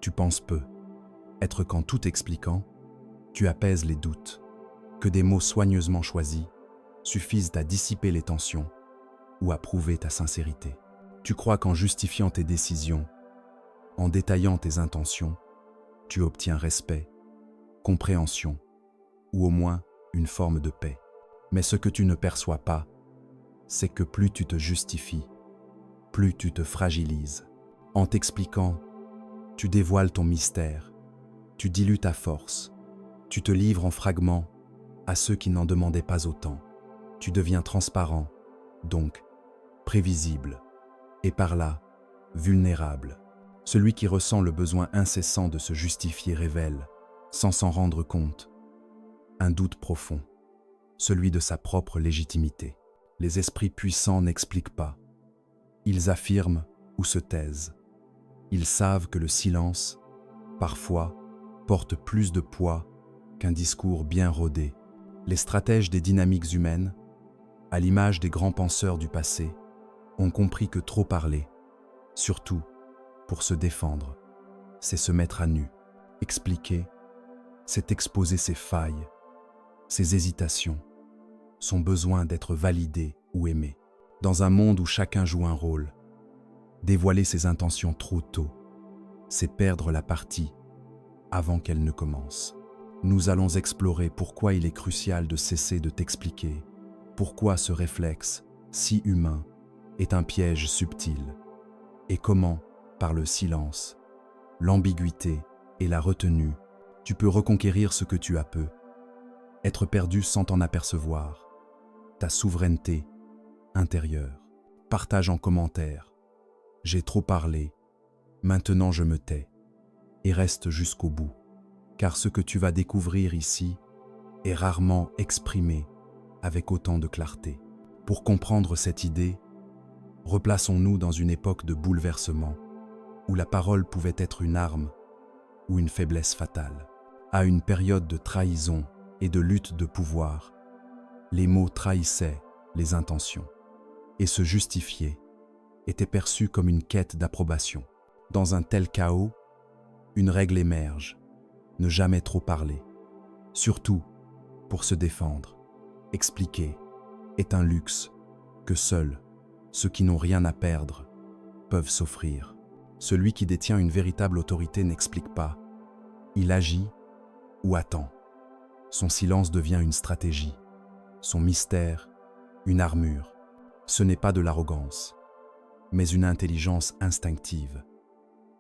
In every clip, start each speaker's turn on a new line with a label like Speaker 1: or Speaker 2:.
Speaker 1: Tu penses peu. Être qu'en tout expliquant, tu apaises les doutes, que des mots soigneusement choisis suffisent à dissiper les tensions ou à prouver ta sincérité. Tu crois qu'en justifiant tes décisions, en détaillant tes intentions, tu obtiens respect, compréhension ou au moins une forme de paix. Mais ce que tu ne perçois pas, c'est que plus tu te justifies, plus tu te fragilises. En t'expliquant, tu dévoiles ton mystère, tu dilues ta force, tu te livres en fragments à ceux qui n'en demandaient pas autant. Tu deviens transparent, donc prévisible, et par là, vulnérable. Celui qui ressent le besoin incessant de se justifier révèle, sans s'en rendre compte, un doute profond, celui de sa propre légitimité. Les esprits puissants n'expliquent pas. Ils affirment ou se taisent. Ils savent que le silence, parfois, porte plus de poids qu'un discours bien rodé. Les stratèges des dynamiques humaines, à l'image des grands penseurs du passé, ont compris que trop parler, surtout pour se défendre, c'est se mettre à nu. Expliquer, c'est exposer ses failles, ses hésitations, son besoin d'être validé ou aimé. Dans un monde où chacun joue un rôle, dévoiler ses intentions trop tôt, c'est perdre la partie avant qu'elle ne commence. Nous allons explorer pourquoi il est crucial de cesser de t'expliquer, pourquoi ce réflexe, si humain, est un piège subtil, et comment, par le silence, l'ambiguïté et la retenue, tu peux reconquérir ce que tu as peu, être perdu sans t'en apercevoir, ta souveraineté intérieure. Partage en commentaire. J'ai trop parlé, maintenant je me tais, et reste jusqu'au bout, car ce que tu vas découvrir ici est rarement exprimé avec autant de clarté. Pour comprendre cette idée, replaçons-nous dans une époque de bouleversement, où la parole pouvait être une arme ou une faiblesse fatale. À une période de trahison et de lutte de pouvoir, les mots trahissaient les intentions, et se justifier était perçu comme une quête d'approbation. Dans un tel chaos, une règle émerge, ne jamais trop parler, surtout pour se défendre. Expliquer est un luxe que seuls ceux qui n'ont rien à perdre peuvent s'offrir. Celui qui détient une véritable autorité n'explique pas, il agit ou attend. Son silence devient une stratégie, son mystère, une armure. Ce n'est pas de l'arrogance, mais une intelligence instinctive.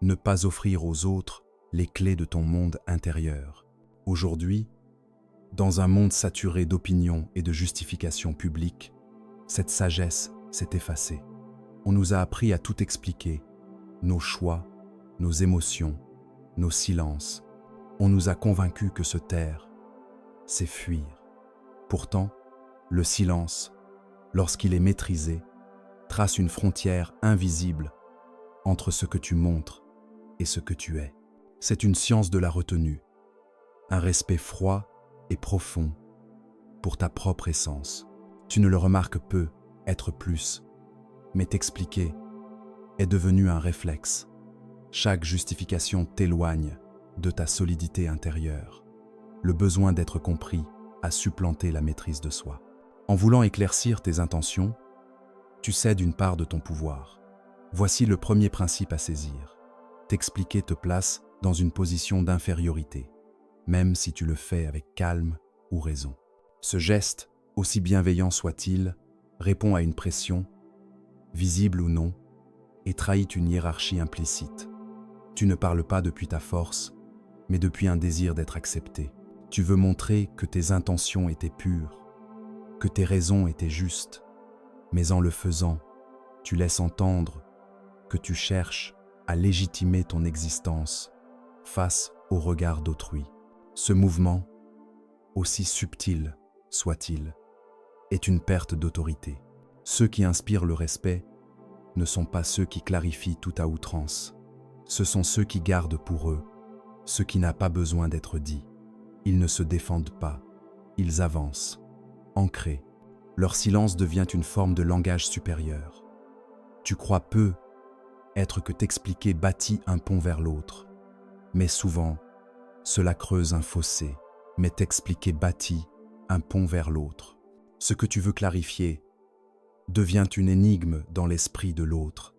Speaker 1: Ne pas offrir aux autres les clés de ton monde intérieur. Aujourd'hui, dans un monde saturé d'opinions et de justifications publiques, cette sagesse s'est effacée. On nous a appris à tout expliquer, nos choix, nos émotions, nos silences. On nous a convaincus que se taire, c'est fuir. Pourtant, le silence, lorsqu'il est maîtrisé, trace une frontière invisible entre ce que tu montres et ce que tu es. C'est une science de la retenue, un respect froid et profond pour ta propre essence. Tu ne le remarques peu, être plus, mais t'expliquer est devenu un réflexe. Chaque justification t'éloigne de ta solidité intérieure. Le besoin d'être compris a supplanté la maîtrise de soi. En voulant éclaircir tes intentions, tu cèdes une part de ton pouvoir. Voici le premier principe à saisir. T'expliquer te place dans une position d'infériorité, même si tu le fais avec calme ou raison. Ce geste, aussi bienveillant soit-il, répond à une pression, visible ou non, et trahit une hiérarchie implicite. Tu ne parles pas depuis ta force, mais depuis un désir d'être accepté. Tu veux montrer que tes intentions étaient pures, que tes raisons étaient justes, mais en le faisant, tu laisses entendre que tu cherches à légitimer ton existence face au regard d'autrui. Ce mouvement, aussi subtil soit-il, est une perte d'autorité. Ceux qui inspirent le respect ne sont pas ceux qui clarifient tout à outrance. Ce sont ceux qui gardent pour eux ce qui n'a pas besoin d'être dit. Ils ne se défendent pas, ils avancent, ancrés. Leur silence devient une forme de langage supérieur. Tu crois peu être que t'expliquer bâtit un pont vers l'autre. Mais souvent, cela creuse un fossé, mais t'expliquer bâtit un pont vers l'autre. Ce que tu veux clarifier devient une énigme dans l'esprit de l'autre,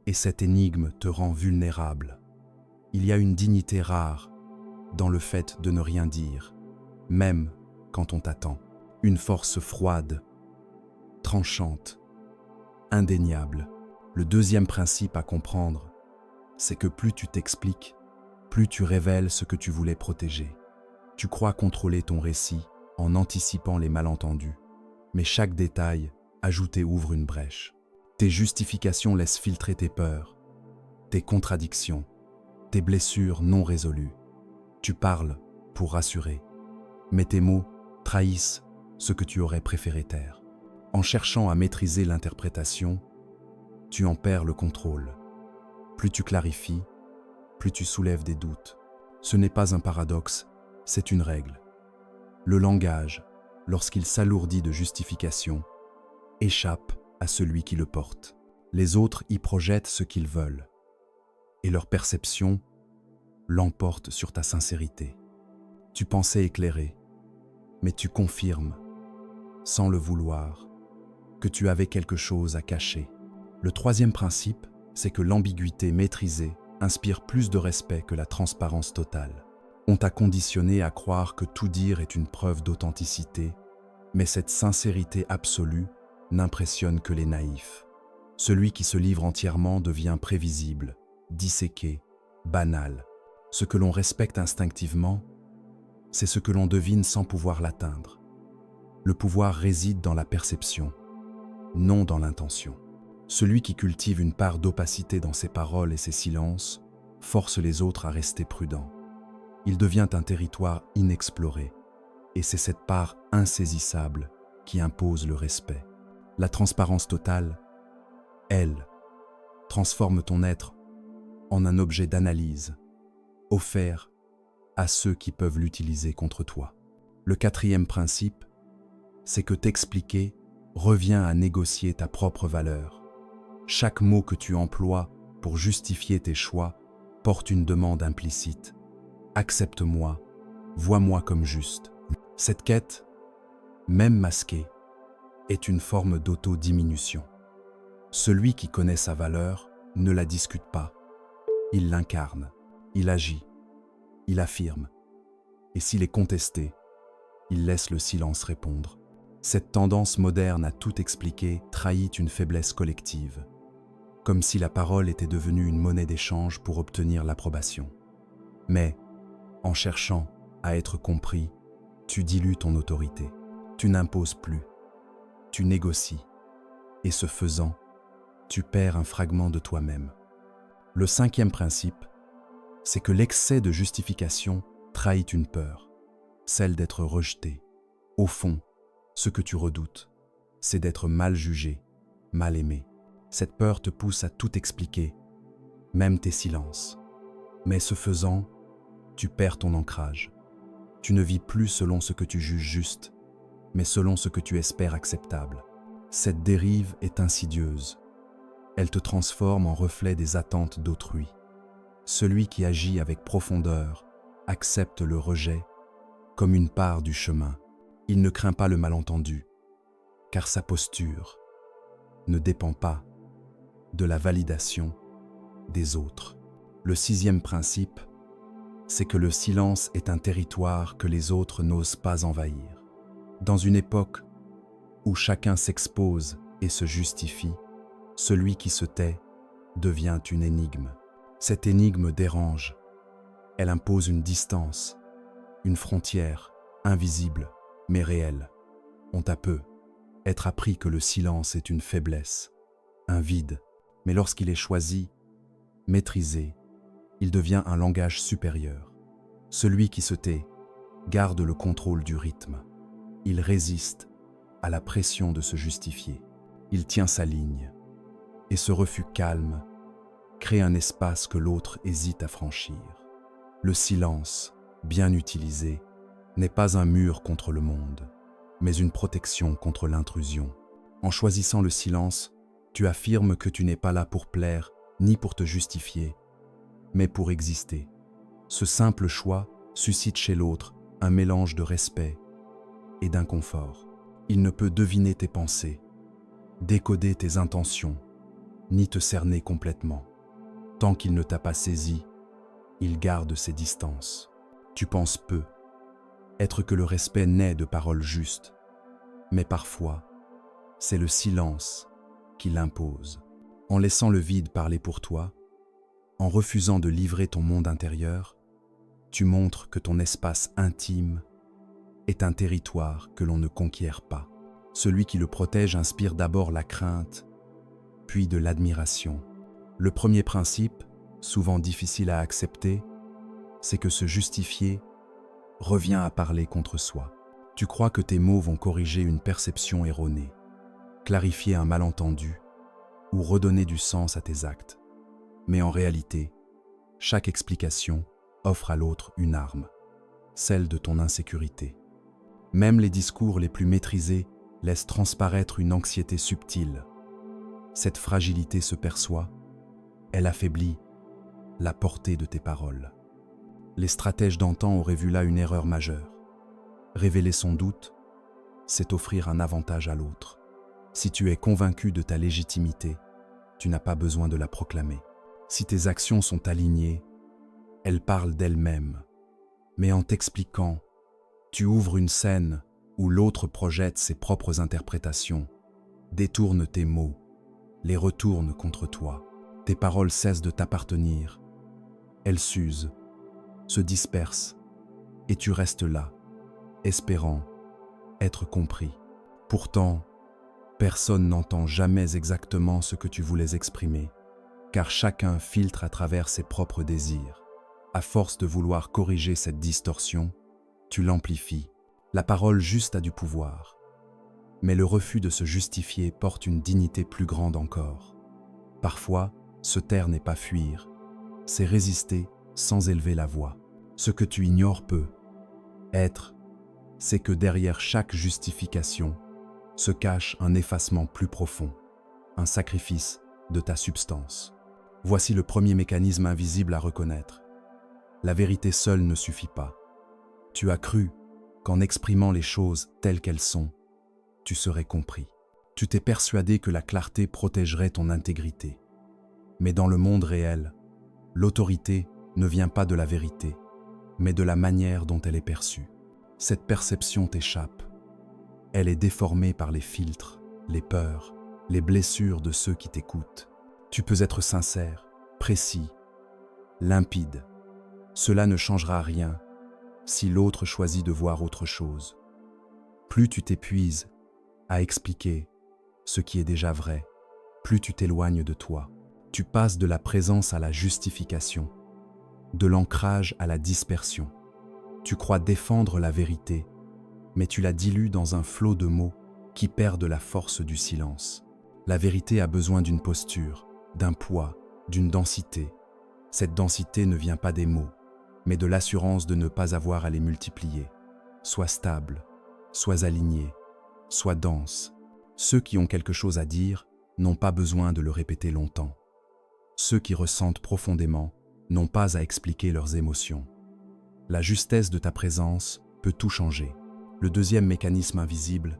Speaker 1: et cette énigme te rend vulnérable. Il y a une dignité rare dans le fait de ne rien dire, même quand on t'attend. Une force froide, tranchante, indéniable. Le deuxième principe à comprendre, c'est que plus tu t'expliques, plus tu révèles ce que tu voulais protéger. Tu crois contrôler ton récit en anticipant les malentendus, mais chaque détail ajouté ouvre une brèche. Tes justifications laissent filtrer tes peurs, tes contradictions, tes blessures non résolues. Tu parles pour rassurer, mais tes mots trahissent ce que tu aurais préféré taire. En cherchant à maîtriser l'interprétation, tu en perds le contrôle. Plus tu clarifies, plus tu soulèves des doutes. Ce n'est pas un paradoxe, c'est une règle. Le langage, lorsqu'il s'alourdit de justifications, échappe à celui qui le porte. Les autres y projettent ce qu'ils veulent, et leur perception l'emporte sur ta sincérité. Tu pensais éclairer, mais tu confirmes, sans le vouloir, que tu avais quelque chose à cacher. Le troisième principe, c'est que l'ambiguïté maîtrisée inspire plus de respect que la transparence totale. On t'a conditionné à croire que tout dire est une preuve d'authenticité, mais cette sincérité absolue n'impressionne que les naïfs. Celui qui se livre entièrement devient prévisible, disséqué, banal. Ce que l'on respecte instinctivement, c'est ce que l'on devine sans pouvoir l'atteindre. Le pouvoir réside dans la perception, non dans l'intention. Celui qui cultive une part d'opacité dans ses paroles et ses silences force les autres à rester prudents. Il devient un territoire inexploré, et c'est cette part insaisissable qui impose le respect. La transparence totale, elle, transforme ton être en un objet d'analyse, offert à ceux qui peuvent l'utiliser contre toi. Le quatrième principe, c'est que t'expliquer revient à négocier ta propre valeur. Chaque mot que tu emploies pour justifier tes choix porte une demande implicite. Accepte-moi, vois-moi comme juste. Cette quête, même masquée, est une forme d'auto-diminution. Celui qui connaît sa valeur ne la discute pas. Il l'incarne, il agit, il affirme. Et s'il est contesté, il laisse le silence répondre. Cette tendance moderne à tout expliquer trahit une faiblesse collective, comme si la parole était devenue une monnaie d'échange pour obtenir l'approbation. Mais, en cherchant à être compris, tu dilues ton autorité. Tu n'imposes plus, tu négocies, et ce faisant, tu perds un fragment de toi-même. Le cinquième principe, c'est que l'excès de justification trahit une peur, celle d'être rejeté. Au fond, ce que tu redoutes, c'est d'être mal jugé, mal aimé. Cette peur te pousse à tout expliquer, même tes silences. Mais ce faisant, tu perds ton ancrage. Tu ne vis plus selon ce que tu juges juste, mais selon ce que tu espères acceptable. Cette dérive est insidieuse. Elle te transforme en reflet des attentes d'autrui. Celui qui agit avec profondeur accepte le rejet comme une part du chemin. Il ne craint pas le malentendu, car sa posture ne dépend pas de la validation des autres. Le sixième principe, c'est que le silence est un territoire que les autres n'osent pas envahir. Dans une époque où chacun s'expose et se justifie, celui qui se tait devient une énigme. Cette énigme dérange. Elle impose une distance, une frontière invisible mais réelle. On t'a peu être appris que le silence est une faiblesse, un vide, mais lorsqu'il est choisi, maîtrisé, il devient un langage supérieur. Celui qui se tait garde le contrôle du rythme. Il résiste à la pression de se justifier. Il tient sa ligne. Et ce refus calme crée un espace que l'autre hésite à franchir. Le silence, bien utilisé, n'est pas un mur contre le monde, mais une protection contre l'intrusion. En choisissant le silence, tu affirmes que tu n'es pas là pour plaire ni pour te justifier, mais pour exister. Ce simple choix suscite chez l'autre un mélange de respect et d'inconfort. Il ne peut deviner tes pensées, décoder tes intentions, ni te cerner complètement. Tant qu'il ne t'a pas saisi, il garde ses distances. Tu penses peu, être que le respect naît de paroles justes, mais parfois, c'est le silence qui l'impose. En laissant le vide parler pour toi, en refusant de livrer ton monde intérieur, tu montres que ton espace intime est un territoire que l'on ne conquiert pas. Celui qui le protège inspire d'abord la crainte, puis de l'admiration. Le premier principe, souvent difficile à accepter, c'est que se justifier revient à parler contre soi. Tu crois que tes mots vont corriger une perception erronée, clarifier un malentendu ou redonner du sens à tes actes. Mais en réalité, chaque explication offre à l'autre une arme, celle de ton insécurité. Même les discours les plus maîtrisés laissent transparaître une anxiété subtile. Cette fragilité se perçoit, elle affaiblit la portée de tes paroles. Les stratèges d'antan auraient vu là une erreur majeure. Révéler son doute, c'est offrir un avantage à l'autre. Si tu es convaincu de ta légitimité, tu n'as pas besoin de la proclamer. Si tes actions sont alignées, elles parlent d'elles-mêmes. Mais en t'expliquant, tu ouvres une scène où l'autre projette ses propres interprétations, détourne tes mots, les retourne contre toi. Tes paroles cessent de t'appartenir. Elles s'usent, se dispersent, et tu restes là, espérant être compris. Pourtant, personne n'entend jamais exactement ce que tu voulais exprimer, car chacun filtre à travers ses propres désirs. À force de vouloir corriger cette distorsion, tu l'amplifies. La parole juste a du pouvoir, mais le refus de se justifier porte une dignité plus grande encore. Parfois, se taire n'est pas fuir, c'est résister sans élever la voix. Ce que tu ignores peut être, c'est que derrière chaque justification se cache un effacement plus profond, un sacrifice de ta substance. Voici le premier mécanisme invisible à reconnaître. La vérité seule ne suffit pas. Tu as cru qu'en exprimant les choses telles qu'elles sont, tu serais compris. Tu t'es persuadé que la clarté protégerait ton intégrité. Mais dans le monde réel, l'autorité ne vient pas de la vérité, mais de la manière dont elle est perçue. Cette perception t'échappe. Elle est déformée par les filtres, les peurs, les blessures de ceux qui t'écoutent. Tu peux être sincère, précis, limpide. Cela ne changera rien si l'autre choisit de voir autre chose. Plus tu t'épuises à expliquer ce qui est déjà vrai, plus tu t'éloignes de toi. Tu passes de la présence à la justification, de l'ancrage à la dispersion. Tu crois défendre la vérité, mais tu la dilues dans un flot de mots qui perdent la force du silence. La vérité a besoin d'une posture, d'un poids, d'une densité. Cette densité ne vient pas des mots, mais de l'assurance de ne pas avoir à les multiplier. Sois stable, sois aligné, sois dense. Ceux qui ont quelque chose à dire n'ont pas besoin de le répéter longtemps. Ceux qui ressentent profondément n'ont pas à expliquer leurs émotions. La justesse de ta présence peut tout changer. Le deuxième mécanisme invisible,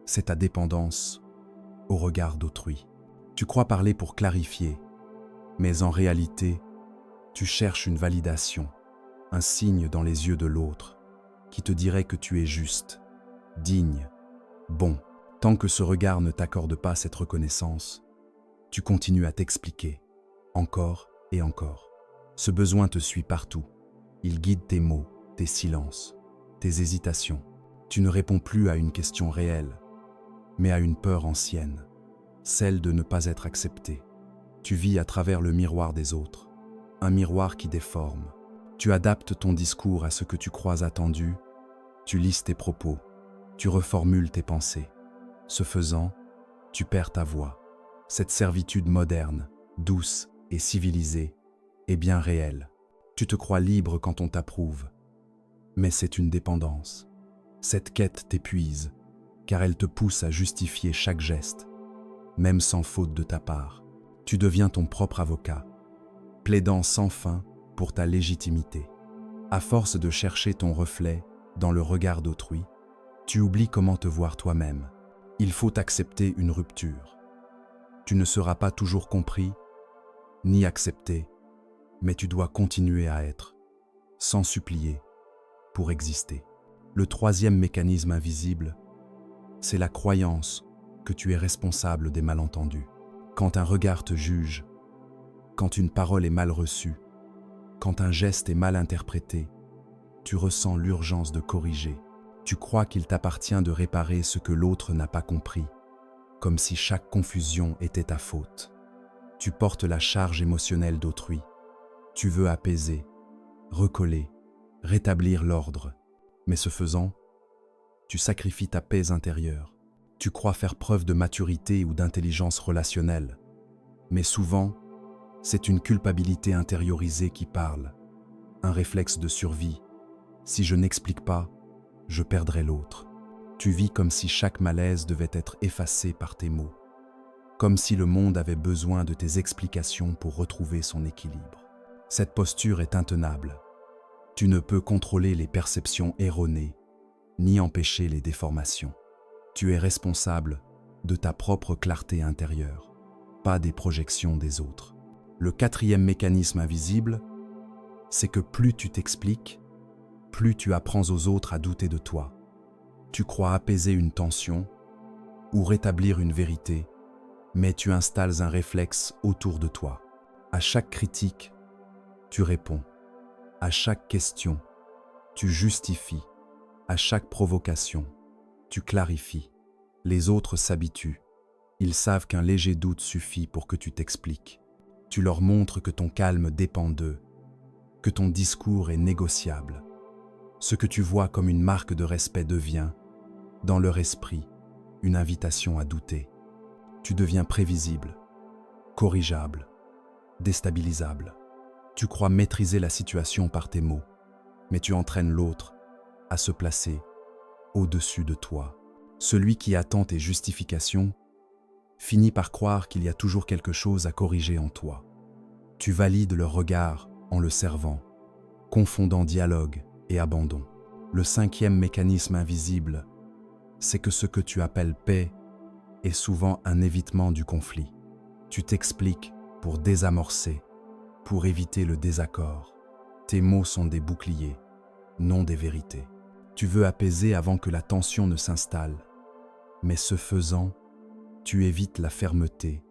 Speaker 1: c'est ta dépendance au regard d'autrui. Tu crois parler pour clarifier, mais en réalité, tu cherches une validation, un signe dans les yeux de l'autre, qui te dirait que tu es juste, digne, bon. Tant que ce regard ne t'accorde pas cette reconnaissance, tu continues à t'expliquer, encore et encore. Ce besoin te suit partout. Il guide tes mots, tes silences, tes hésitations. Tu ne réponds plus à une question réelle, mais à une peur ancienne, celle de ne pas être accepté. Tu vis à travers le miroir des autres, un miroir qui déforme. Tu adaptes ton discours à ce que tu crois attendu, tu lisses tes propos, tu reformules tes pensées. Ce faisant, tu perds ta voix. Cette servitude moderne, douce et civilisée, est bien réelle. Tu te crois libre quand on t'approuve, mais c'est une dépendance. Cette quête t'épuise, car elle te pousse à justifier chaque geste, même sans faute de ta part. Tu deviens ton propre avocat, plaidant sans fin pour ta légitimité. À force de chercher ton reflet dans le regard d'autrui, tu oublies comment te voir toi-même. Il faut accepter une rupture. Tu ne seras pas toujours compris, ni accepté, mais tu dois continuer à être, sans supplier, pour exister. Le troisième mécanisme invisible, c'est la croyance que tu es responsable des malentendus. Quand un regard te juge, quand une parole est mal reçue, quand un geste est mal interprété, tu ressens l'urgence de corriger. Tu crois qu'il t'appartient de réparer ce que l'autre n'a pas compris, comme si chaque confusion était ta faute. Tu portes la charge émotionnelle d'autrui. Tu veux apaiser, recoller, rétablir l'ordre. Mais ce faisant, tu sacrifies ta paix intérieure. Tu crois faire preuve de maturité ou d'intelligence relationnelle. Mais souvent, c'est une culpabilité intériorisée qui parle, un réflexe de survie. Si je n'explique pas, je perdrai l'autre. Tu vis comme si chaque malaise devait être effacé par tes mots, comme si le monde avait besoin de tes explications pour retrouver son équilibre. Cette posture est intenable. Tu ne peux contrôler les perceptions erronées, ni empêcher les déformations. Tu es responsable de ta propre clarté intérieure, pas des projections des autres. Le quatrième mécanisme invisible, c'est que plus tu t'expliques, plus tu apprends aux autres à douter de toi. Tu crois apaiser une tension ou rétablir une vérité, mais tu installes un réflexe autour de toi. À chaque critique, tu réponds. À chaque question, tu justifies. À chaque provocation, tu clarifies. Les autres s'habituent. Ils savent qu'un léger doute suffit pour que tu t'expliques. Tu leur montres que ton calme dépend d'eux, que ton discours est négociable. Ce que tu vois comme une marque de respect devient, dans leur esprit, une invitation à douter. Tu deviens prévisible, corrigeable, déstabilisable. Tu crois maîtriser la situation par tes mots, mais tu entraînes l'autre à se placer au-dessus de toi. Celui qui attend tes justifications finit par croire qu'il y a toujours quelque chose à corriger en toi. Tu valides leur regard en le servant, confondant dialogue et abandon. Le cinquième mécanisme invisible, c'est que ce que tu appelles paix est souvent un évitement du conflit. Tu t'expliques pour désamorcer, pour éviter le désaccord. Tes mots sont des boucliers, non des vérités. Tu veux apaiser avant que la tension ne s'installe, mais ce faisant, tu évites la fermeté,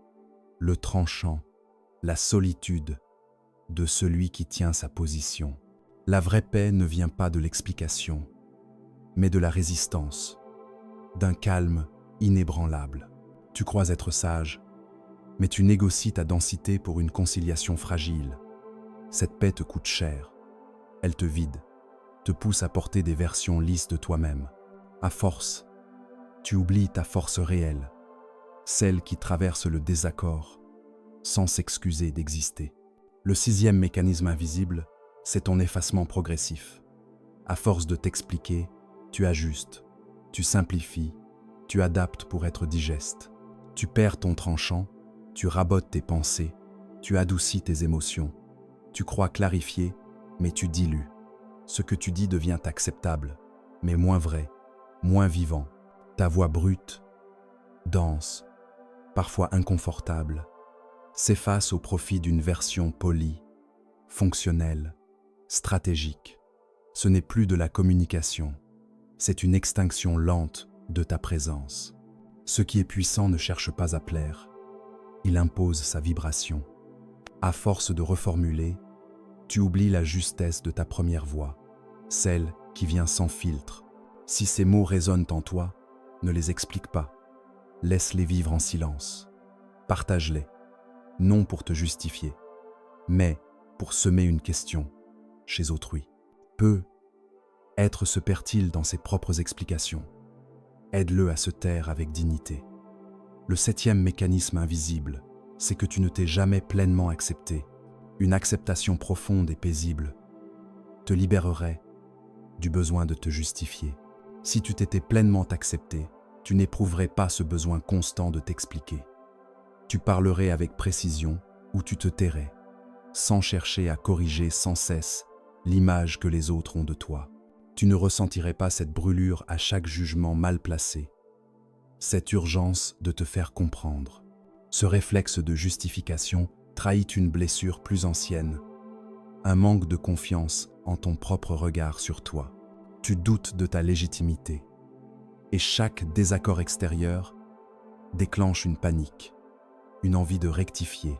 Speaker 1: le tranchant, la solitude de celui qui tient sa position. La vraie paix ne vient pas de l'explication, mais de la résistance, d'un calme inébranlable. Tu crois être sage, mais tu négocies ta densité pour une conciliation fragile. Cette paix te coûte cher. Elle te vide, te pousse à porter des versions lisses de toi-même. À force, tu oublies ta force réelle, celle qui traverse le désaccord, sans s'excuser d'exister. Le sixième mécanisme invisible, c'est ton effacement progressif. À force de t'expliquer, tu ajustes, tu simplifies, tu adaptes pour être digeste. Tu perds ton tranchant, tu rabotes tes pensées, tu adoucis tes émotions. Tu crois clarifier, mais tu dilues. Ce que tu dis devient acceptable, mais moins vrai, moins vivant. Ta voix brute, dense, parfois inconfortable, s'efface au profit d'une version polie, fonctionnelle, stratégique. Ce n'est plus de la communication, c'est une extinction lente de ta présence. Ce qui est puissant ne cherche pas à plaire, il impose sa vibration. À force de reformuler, tu oublies la justesse de ta première voix, celle qui vient sans filtre. Si ces mots résonnent en toi, ne les explique pas. Laisse-les vivre en silence. Partage-les, non pour te justifier, mais pour semer une question chez autrui. Peu être se perd-il dans ses propres explications. Aide-le à se taire avec dignité. Le septième mécanisme invisible, c'est que tu ne t'es jamais pleinement accepté. Une acceptation profonde et paisible te libérerait du besoin de te justifier. Si tu t'étais pleinement accepté, tu n'éprouverais pas ce besoin constant de t'expliquer. Tu parlerais avec précision ou tu te tairais. sans chercher à corriger sans cesse l'image que les autres ont de toi. Tu ne ressentirais pas cette brûlure à chaque jugement mal placé, cette urgence de te faire comprendre. Ce réflexe de justification trahit une blessure plus ancienne, un manque de confiance en ton propre regard sur toi. Tu doutes de ta légitimité, et chaque désaccord extérieur déclenche une panique, une envie de rectifier,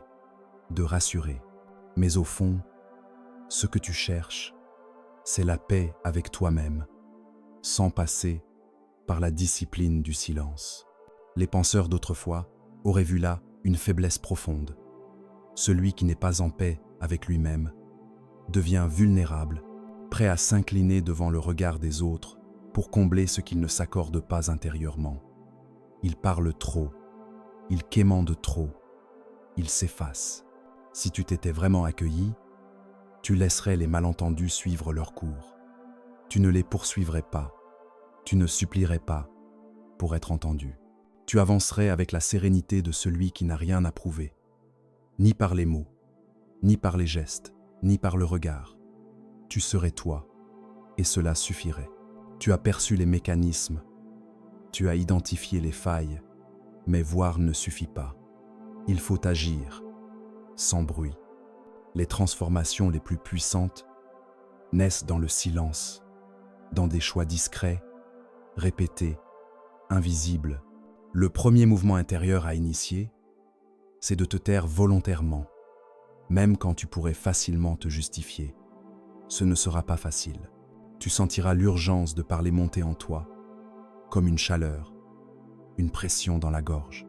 Speaker 1: de rassurer. Mais au fond, ce que tu cherches, c'est la paix avec toi-même, sans passer par la discipline du silence. Les penseurs d'autrefois auraient vu là une faiblesse profonde. Celui qui n'est pas en paix avec lui-même devient vulnérable, prêt à s'incliner devant le regard des autres pour combler ce qu'il ne s'accorde pas intérieurement. Il parle trop, il quémande trop, il s'efface. Si tu t'étais vraiment accueilli, tu laisserais les malentendus suivre leur cours. Tu ne les poursuivrais pas, tu ne supplierais pas pour être entendu. Tu avancerais avec la sérénité de celui qui n'a rien à prouver, ni par les mots, ni par les gestes, ni par le regard. Tu serais toi, et cela suffirait. Tu as perçu les mécanismes, tu as identifié les failles, mais voir ne suffit pas. Il faut agir, sans bruit. Les transformations les plus puissantes naissent dans le silence, dans des choix discrets, répétés, invisibles. Le premier mouvement intérieur à initier, c'est de te taire volontairement, même quand tu pourrais facilement te justifier. Ce ne sera pas facile. Tu sentiras l'urgence de parler monter en toi, comme une chaleur, une pression dans la gorge,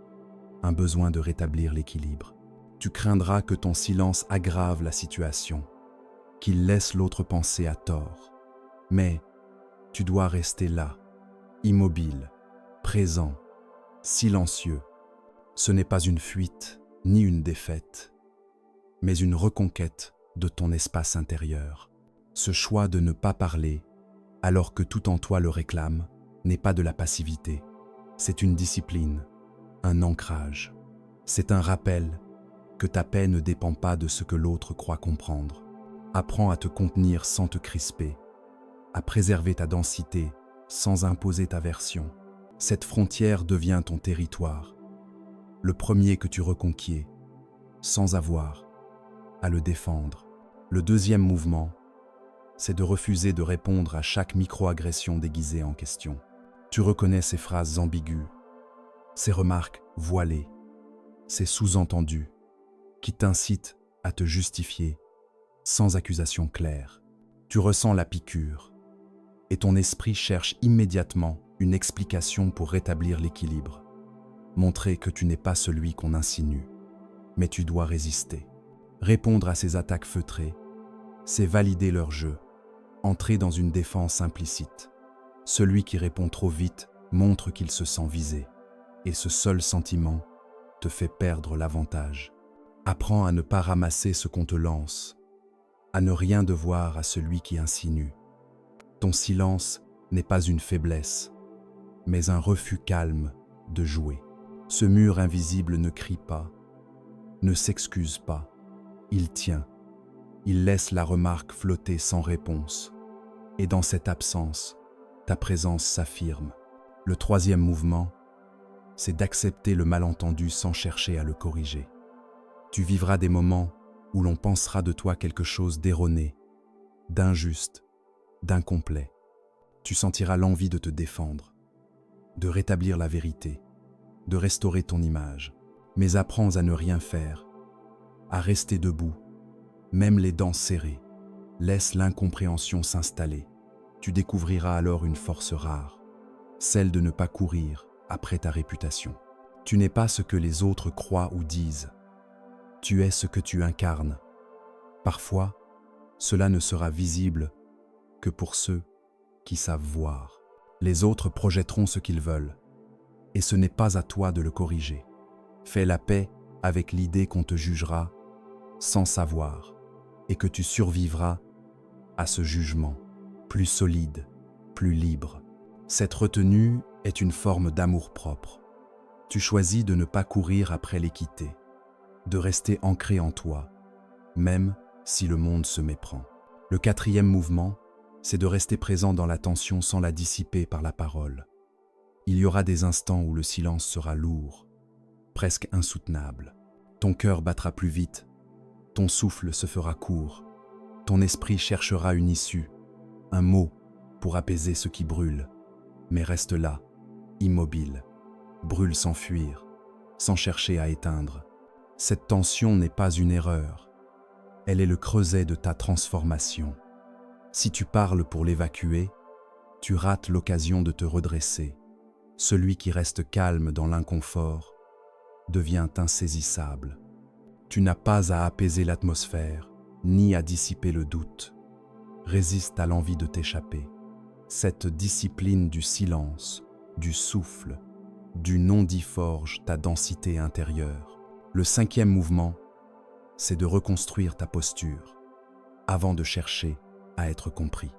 Speaker 1: un besoin de rétablir l'équilibre. Tu craindras que ton silence aggrave la situation, qu'il laisse l'autre penser à tort. Mais tu dois rester là, immobile, présent, silencieux. Ce n'est pas une fuite ni une défaite, mais une reconquête de ton espace intérieur. Ce choix de ne pas parler, alors que tout en toi le réclame, n'est pas de la passivité. C'est une discipline, un ancrage. C'est un rappel que ta paix ne dépend pas de ce que l'autre croit comprendre. Apprends à te contenir sans te crisper, à préserver ta densité sans imposer ta version. Cette frontière devient ton territoire, le premier que tu reconquiers, sans avoir à le défendre. Le deuxième mouvement, c'est de refuser de répondre à chaque micro-agression déguisée en question. Tu reconnais ces phrases ambiguës, ces remarques voilées, ces sous-entendus qui t'incitent à te justifier sans accusation claire. Tu ressens la piqûre et ton esprit cherche immédiatement une explication pour rétablir l'équilibre, montrer que tu n'es pas celui qu'on insinue, mais tu dois résister. Répondre à ces attaques feutrées, c'est valider leur jeu, entrer dans une défense implicite. Celui qui répond trop vite montre qu'il se sent visé, et ce seul sentiment te fait perdre l'avantage. Apprends à ne pas ramasser ce qu'on te lance, à ne rien devoir à celui qui insinue. Ton silence n'est pas une faiblesse, mais un refus calme de jouer. Ce mur invisible ne crie pas, ne s'excuse pas. Il tient, il laisse la remarque flotter sans réponse. Et dans cette absence, ta présence s'affirme. Le troisième mouvement, c'est d'accepter le malentendu sans chercher à le corriger. Tu vivras des moments où l'on pensera de toi quelque chose d'erroné, d'injuste, d'incomplet. Tu sentiras l'envie de te défendre, de rétablir la vérité, de restaurer ton image. Mais apprends à ne rien faire, à rester debout, même les dents serrées. Laisse l'incompréhension s'installer. Tu découvriras alors une force rare, celle de ne pas courir après ta réputation. Tu n'es pas ce que les autres croient ou disent. Tu es ce que tu incarnes. Parfois, cela ne sera visible que pour ceux qui savent voir. Les autres projetteront ce qu'ils veulent, et ce n'est pas à toi de le corriger. Fais la paix avec l'idée qu'on te jugera sans savoir, et que tu survivras à ce jugement, plus solide, plus libre. Cette retenue est une forme d'amour-propre. Tu choisis de ne pas courir après l'équité, de rester ancré en toi, même si le monde se méprend. Le quatrième mouvement, c'est de rester présent dans l'attention sans la dissiper par la parole. Il y aura des instants où le silence sera lourd, presque insoutenable. Ton cœur battra plus vite, ton souffle se fera court, ton esprit cherchera une issue, un mot pour apaiser ce qui brûle, mais reste là, immobile, brûle sans fuir, sans chercher à éteindre. Cette tension n'est pas une erreur, elle est le creuset de ta transformation. Si tu parles pour l'évacuer, tu rates l'occasion de te redresser. Celui qui reste calme dans l'inconfort devient insaisissable. Tu n'as pas à apaiser l'atmosphère, ni à dissiper le doute. Résiste à l'envie de t'échapper. Cette discipline du silence, du souffle, du non-dit forge ta densité intérieure. Le cinquième mouvement, c'est de reconstruire ta posture, avant de chercher à être compris.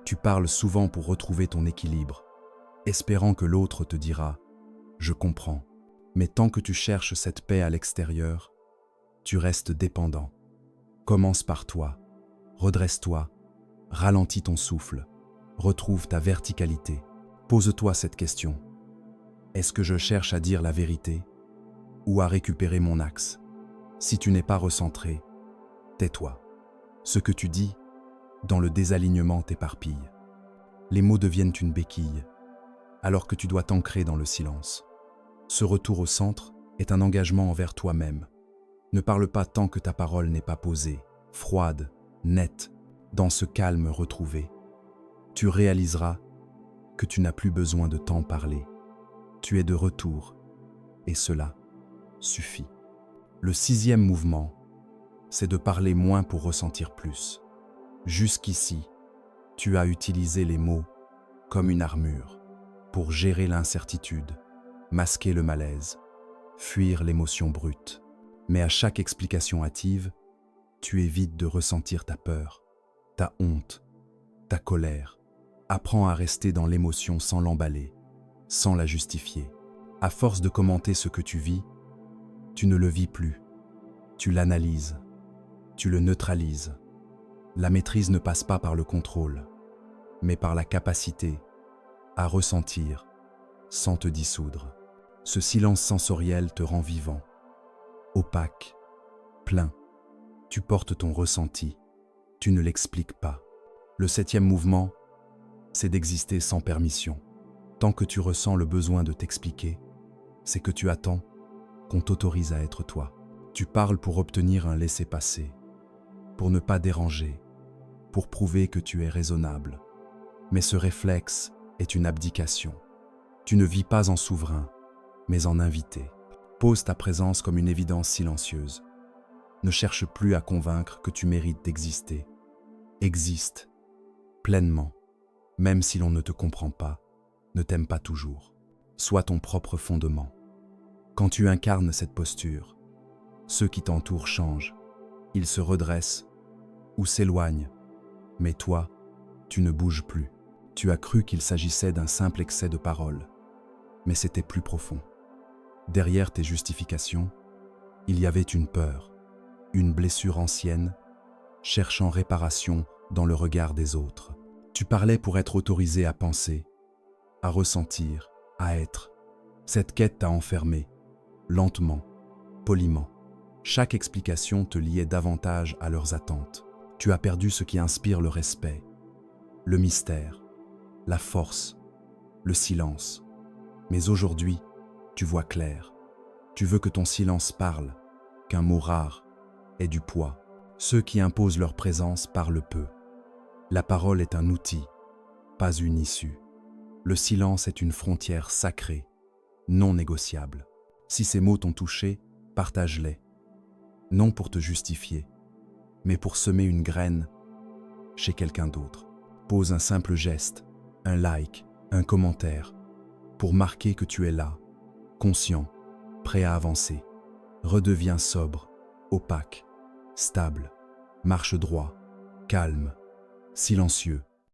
Speaker 1: Tu parles souvent pour retrouver ton équilibre, espérant que l'autre te dira « je comprends ». Mais tant que tu cherches cette paix à l'extérieur, tu restes dépendant. Commence par toi, redresse-toi, ralentis ton souffle, retrouve ta verticalité. Pose-toi cette question. Est-ce que je cherche à dire la vérité ou à récupérer mon axe? Si tu n'es pas recentré, tais-toi. Ce que tu dis, dans le désalignement t'éparpille. Les mots deviennent une béquille, alors que tu dois t'ancrer dans le silence. Ce retour au centre est un engagement envers toi-même. Ne parle pas tant que ta parole n'est pas posée, froide, nette, dans ce calme retrouvé. Tu réaliseras que tu n'as plus besoin de tant parler. Tu es de retour, et cela suffit. Le sixième mouvement, c'est de parler moins pour ressentir plus. Jusqu'ici, tu as utilisé les mots comme une armure pour gérer l'incertitude, masquer le malaise, fuir l'émotion brute. Mais à chaque explication hâtive, tu évites de ressentir ta peur, ta honte, ta colère. Apprends à rester dans l'émotion sans l'emballer, sans la justifier. À force de commenter ce que tu vis, tu ne le vis plus. Tu l'analyses, tu le neutralises. La maîtrise ne passe pas par le contrôle, mais par la capacité à ressentir sans te dissoudre. Ce silence sensoriel te rend vivant, opaque, plein. Tu portes ton ressenti, tu ne l'expliques pas. Le septième mouvement, c'est d'exister sans permission. Tant que tu ressens le besoin de t'expliquer, c'est que tu attends qu'on t'autorise à être toi. Tu parles pour obtenir un laissez-passer, pour ne pas déranger, pour prouver que tu es raisonnable. Mais ce réflexe est une abdication. Tu ne vis pas en souverain, mais en invité. Pose ta présence comme une évidence silencieuse. Ne cherche plus à convaincre que tu mérites d'exister. Existe pleinement, même si l'on ne te comprend pas, ne t'aime pas toujours. Sois ton propre fondement. Quand tu incarnes cette posture, ceux qui t'entourent changent. Ils se redressent ou s'éloignent. Mais toi, tu ne bouges plus. Tu as cru qu'il s'agissait d'un simple excès de parole. Mais c'était plus profond. Derrière tes justifications, il y avait une peur, une blessure ancienne, cherchant réparation dans le regard des autres. Tu parlais pour être autorisé à penser, à ressentir, à être. Cette quête t'a enfermé, lentement, poliment. Chaque explication te liait davantage à leurs attentes. Tu as perdu ce qui inspire le respect, le mystère, la force, le silence. Mais aujourd'hui, tu vois clair. Tu veux que ton silence parle, qu'un mot rare ait du poids. Ceux qui imposent leur présence parlent peu. La parole est un outil, pas une issue. Le silence est une frontière sacrée, non négociable. Si ces mots t'ont touché, partage-les. Non pour te justifier, mais pour semer une graine chez quelqu'un d'autre. Pose un simple geste, un like, un commentaire, pour marquer que tu es là, conscient, prêt à avancer. Redeviens sobre, opaque, stable, marche droit, calme, silencieux.